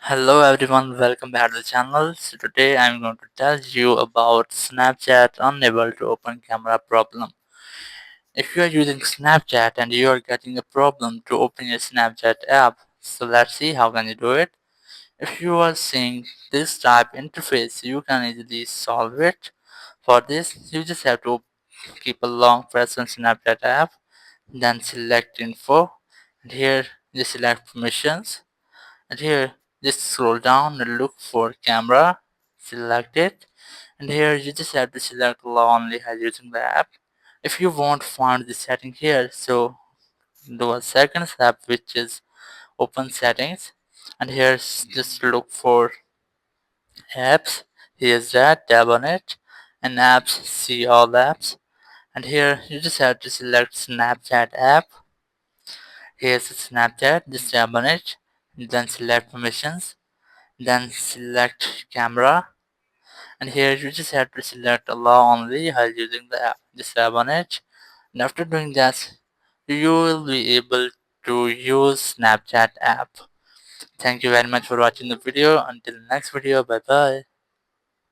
Hello everyone, welcome back to the channel. So today I'm going to tell you about Snapchat unable to open camera problem. If you are using Snapchat and you are getting a problem to open your Snapchat app, so let's see how can you do it. If you are seeing this type interface, you can easily solve it. For this, you just have to keep a long press on Snapchat app, then select info, and here you select permissions. And here just scroll down and look for camera, select it, and here you just have to select allow only while using the app. If you won't find the setting here, so do a second step which is open settings, and here just look for apps. Here's that, tab on it, and apps, see all apps, and here you just have to select Snapchat app. Here's Snapchat, just tab on it, then select permissions, then select camera, and here you just have to select allow only while using the app. Just tap on it, and after doing that you will be able to use Snapchat app. Thank you very much for watching the video. Until next video, bye bye.